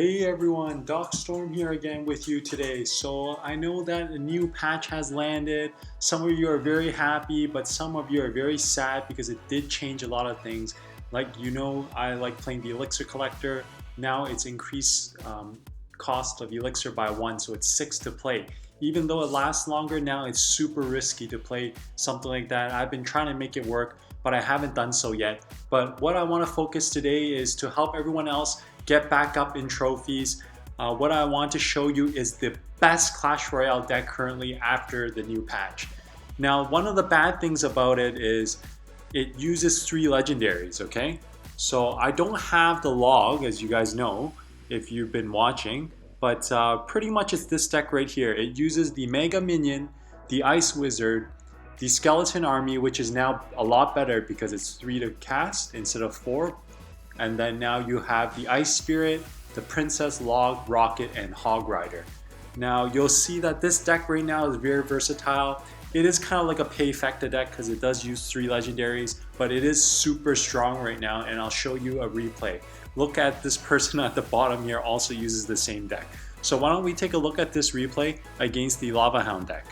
Hey everyone, Doc Storm here again with you today. So I know that a new patch has landed. Some of you are very happy, but some of you are very sad because it did change a lot of things. I like playing the Elixir collector. Now it's increased cost of Elixir by 1, so it's 6 to play. Even though it lasts longer, now it's super risky to play something like that. I've been trying to make it work, but I haven't done so yet. But what I want to focus today is to help everyone else get back up in trophies. What I want to show you is the best Clash Royale deck currently after the new patch. Now, one of the bad things about it is it uses 3 legendaries, okay? So I don't have the log, as you guys know, if you've been watching, but pretty much it's this deck right here. It uses the Mega Minion, the Ice Wizard, the Skeleton Army, which is now a lot better because it's 3 to cast instead of 4. And then now you have the Ice Spirit, the Princess, Log, Rocket, and Hog Rider. Now you'll see that this deck right now is very versatile. It is kind of like a Payfecta deck because it does use 3 legendaries, but it is super strong right now, and I'll show you a replay. Look at this person at the bottom here also uses the same deck. So why don't we take a look at this replay against the Lava Hound deck.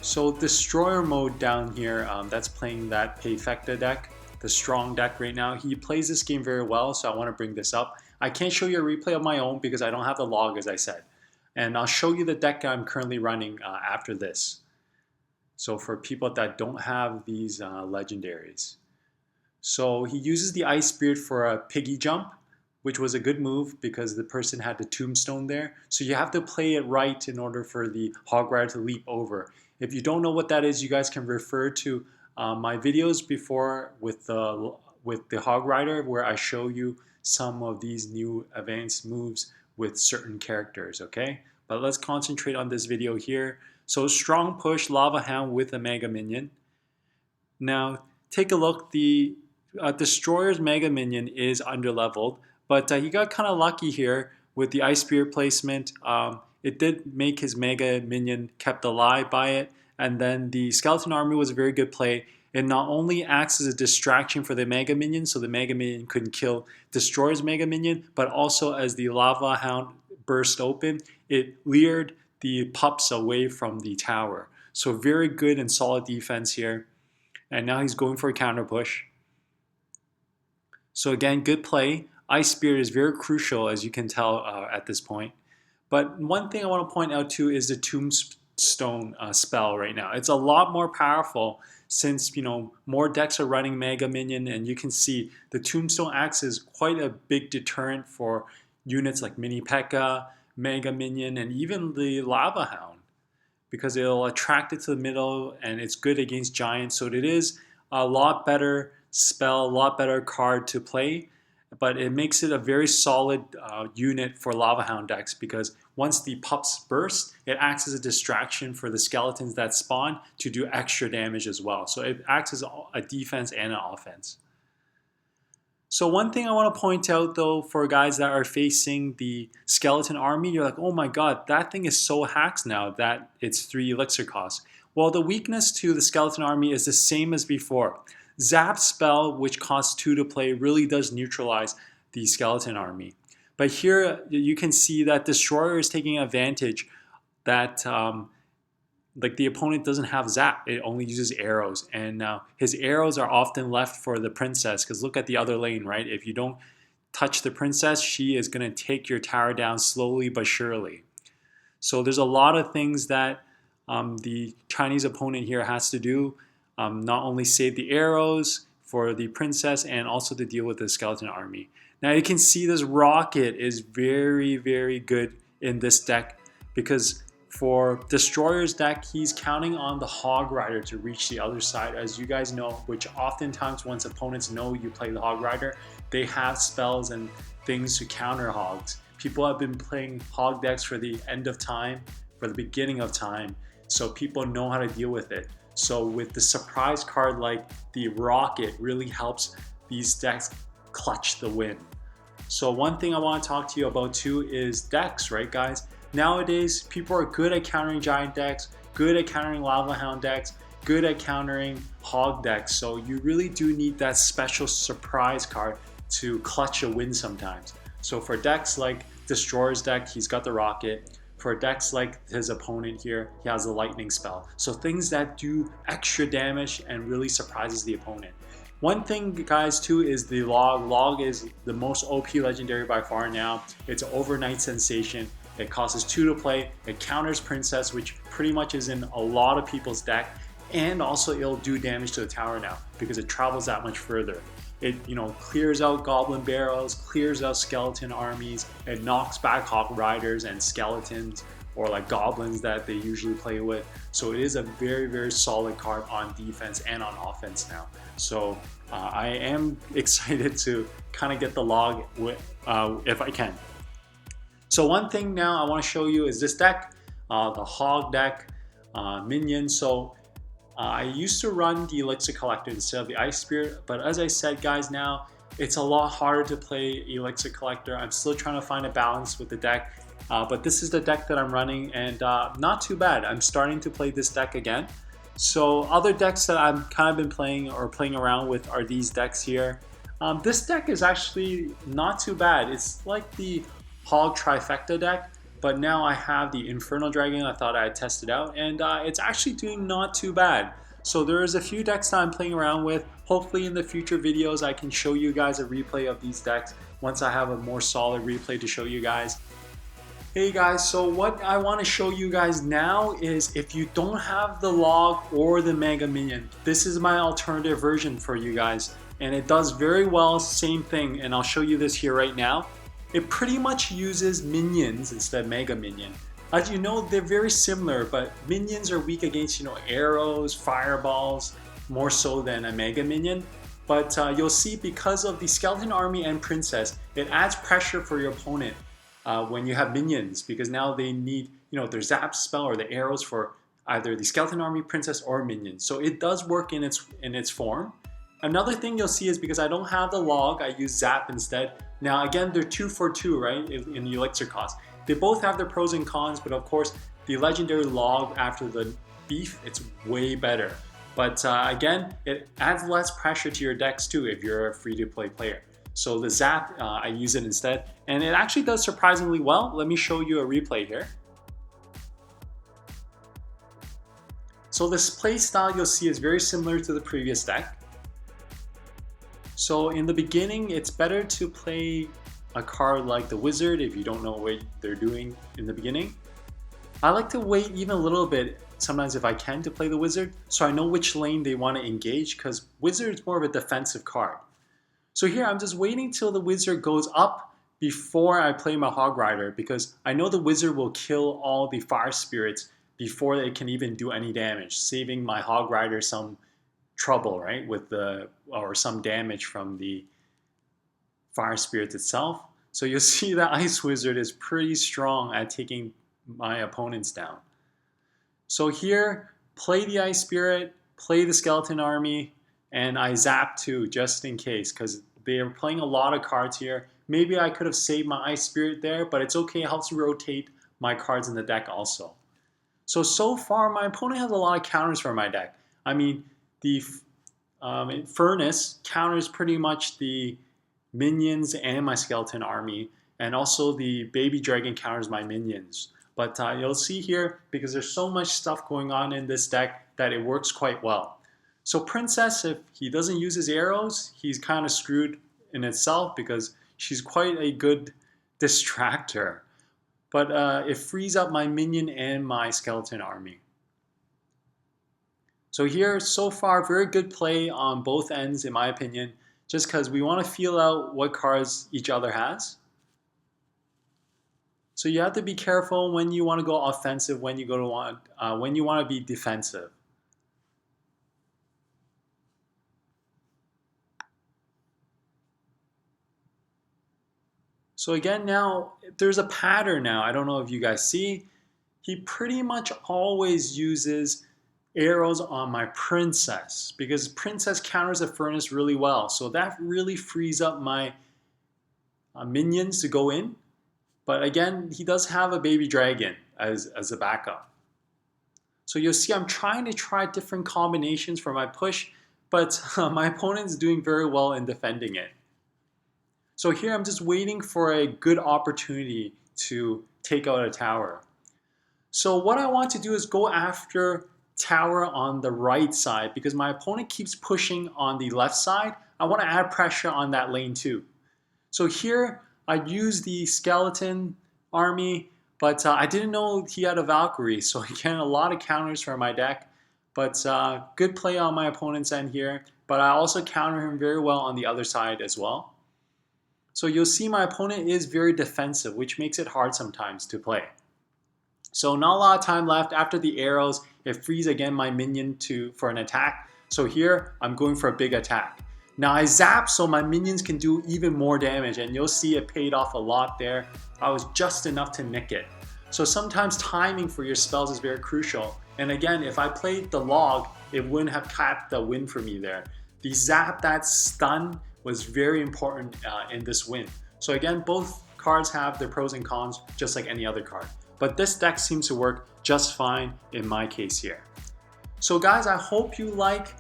So Destroyer mode down here, that's playing that Payfecta deck, the strong deck right now. He plays this game very well, so I want to bring this up. I can't show you a replay of my own because I don't have the log, as I said. And I'll show you the deck I'm currently running after this. So for people that don't have these legendaries. So he uses the Ice Spirit for a Piggy Jump, which was a good move because the person had the tombstone there. So you have to play it right in order for the Hog Rider to leap over. If you don't know what that is, you guys can refer to my videos before with the Hog Rider, where I show you some of these new advanced moves with certain characters, okay? But let's concentrate on this video here. So strong push, Lava Hound with a Mega Minion. Now take a look, the Destroyer's Mega Minion is underleveled, but he got kind of lucky here with the Ice Spirit placement. It did make his Mega Minion kept alive by it, and then the Skeleton Army was a very good play. It not only acts as a distraction for the Mega Minion, so the Mega Minion couldn't kill Destroyer's Mega Minion, but also as the Lava Hound burst open, it lured the pups away from the tower. So very good and solid defense here. And now he's going for a counter push. So again, good play. Ice Spirit is very crucial, as you can tell at this point. But one thing I want to point out too is the Tombstone spell right now. It's a lot more powerful since more decks are running Mega Minion, and you can see the Tombstone acts as quite a big deterrent for units like Mini P.E.K.K.A, Mega Minion, and even the Lava Hound, because it'll attract it to the middle and it's good against giants. So it is a lot better spell, a lot better card to play. But it makes it a very solid unit for Lava Hound decks because once the pups burst, it acts as a distraction for the skeletons that spawn to do extra damage as well. So it acts as a defense and an offense. So one thing I want to point out though, for guys that are facing the Skeleton Army, you're like, oh my god, that thing is so hacked now that it's 3 elixir costs. Well, the weakness to the Skeleton Army is the same as before. Zap spell, which costs 2 to play, really does neutralize the Skeleton Army. But here you can see that Destroyer is taking advantage that like the opponent doesn't have Zap. It only uses arrows. And his arrows are often left for the Princess, because look at the other lane, right? If you don't touch the Princess, she is going to take your tower down slowly but surely. So there's a lot of things that the Chinese opponent here has to do. Not only save the arrows for the Princess and also to deal with the Skeleton Army. Now you can see this Rocket is very, very good in this deck because for Destroyer's deck, he's counting on the Hog Rider to reach the other side, as you guys know, which oftentimes once opponents know you play the Hog Rider, they have spells and things to counter Hogs. People have been playing Hog decks for the end of time, for the beginning of time, so people know how to deal with it. So with the surprise card like the Rocket really helps these decks clutch the win. So one thing I want to talk to you about too is decks, right guys? Nowadays, people are good at countering giant decks, good at countering Lava Hound decks, good at countering Hog decks. So you really do need that special surprise card to clutch a win sometimes. So for decks like Destroyer's deck, he's got the Rocket. For decks like his opponent here, he has the Lightning spell. So things that do extra damage and really surprises the opponent. One thing, guys, too, is the Log. Log is the most OP legendary by far now. It's an overnight sensation. It costs 2 to play. It counters Princess, which pretty much is in a lot of people's deck. And also it'll do damage to the tower now because it travels that much further. It clears out Goblin Barrels, clears out Skeleton armies, it knocks back Hog Riders and Skeletons or like Goblins that they usually play with. So it is a very, very solid card on defense and on offense now. So I am excited to kind of get the Log if I can. So one thing now I want to show you is this deck, the Hog deck, minions. So I used to run the Elixir Collector instead of the Ice Spirit, but as I said, guys, now it's a lot harder to play Elixir Collector. I'm still trying to find a balance with the deck, but this is the deck that I'm running, and not too bad. I'm starting to play this deck again. So other decks that I've kind of been playing or playing around with are these decks here. This deck is actually not too bad. It's like the Hog Trifecta deck, but now I have the Infernal Dragon. I thought I'd test it out, and it's actually doing not too bad. So there's a few decks that I'm playing around with. Hopefully in the future videos I can show you guys a replay of these decks once I have a more solid replay to show you guys. Hey guys, so what I want to show you guys now is if you don't have the Log or the Mega Minion, this is my alternative version for you guys, and it does very well, same thing, and I'll show you this here right now. It pretty much uses minions instead of Mega Minion. As you know, they're very similar, but minions are weak against arrows, fireballs, more so than a Mega Minion. But you'll see because of the Skeleton Army and Princess, it adds pressure for your opponent when you have minions, because now they need their Zap spell or the arrows for either the Skeleton Army, Princess, or minions. So it does work in its form. Another thing you'll see is because I don't have the Log, I use Zap instead. Now again, they're 2 for 2, right, in the Elixir cost. They both have their pros and cons, but of course, the legendary Log after the Beef, it's way better. But again, it adds less pressure to your decks too if you're a free-to-play player. So the Zap, I use it instead, and it actually does surprisingly well. Let me show you a replay here. So this play style you'll see is very similar to the previous deck. So in the beginning, it's better to play a card like the Wizard if you don't know what they're doing in the beginning. I like to wait even a little bit, sometimes if I can, to play the Wizard, so I know which lane they want to engage, because Wizard is more of a defensive card. So here I'm just waiting till the Wizard goes up before I play my Hog Rider, because I know the Wizard will kill all the Fire Spirits before they can even do any damage, saving my Hog Rider some trouble, right, with or some damage from the Fire Spirits itself. So you'll see that Ice Wizard is pretty strong at taking my opponents down. So here, play the Ice Spirit, play the Skeleton Army, and I Zap too, just in case, because they are playing a lot of cards here. Maybe I could have saved my Ice Spirit there, but it's okay, it helps rotate my cards in the deck also. So far, my opponent has a lot of counters for my deck. I mean, the Furnace counters pretty much the minions and my Skeleton Army, and also the Baby Dragon counters my minions. But you'll see here, because there's so much stuff going on in this deck, that it works quite well. So Princess, if he doesn't use his arrows, he's kind of screwed in itself, because she's quite a good distractor. But it frees up my minion and my Skeleton Army. So here, so far, very good play on both ends, in my opinion, just because we want to feel out what cards each other has. So you have to be careful when you want to go offensive, when you want to be defensive. So again, now there's a pattern now. I don't know if you guys see. He pretty much always uses arrows on my Princess, because Princess counters the Furnace really well. So that really frees up my minions to go in. But again, he does have a Baby Dragon as a backup. So you'll see I'm trying to try different combinations for my push, but my opponent's doing very well in defending it. So here I'm just waiting for a good opportunity to take out a tower. So what I want to do is go after tower on the right side because my opponent keeps pushing on the left side. I want to add pressure on that lane too. So here I use the skeleton army, but I didn't know he had a Valkyrie. So again, a lot of counters for my deck, but good play on my opponent's end here. But I also counter him very well on the other side as well. So you'll see my opponent is very defensive, which makes it hard sometimes to play. So not a lot of time left. After the arrows, it frees again my minion for an attack. So here, I'm going for a big attack. Now I zap so my minions can do even more damage, and you'll see it paid off a lot there. I was just enough to nick it. So sometimes timing for your spells is very crucial. And again, if I played the log, it wouldn't have capped the win for me there. The zap, that stun, was very important in this win. So again, both cards have their pros and cons, just like any other card. But this deck seems to work just fine in my case here. So guys, I hope you like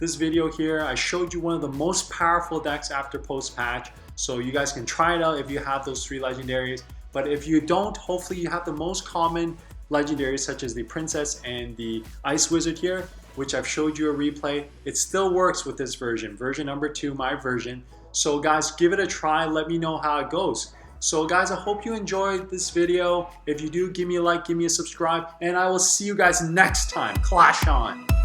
this video here. I showed you one of the most powerful decks after post-patch. So you guys can try it out if you have those 3 legendaries. But if you don't, hopefully you have the most common legendaries such as the Princess and the Ice Wizard here, which I've showed you a replay. It still works with this version number 2, my version. So guys, give it a try. Let me know how it goes. So guys, I hope you enjoyed this video. If you do, give me a like, give me a subscribe, and I will see you guys next time. Clash on!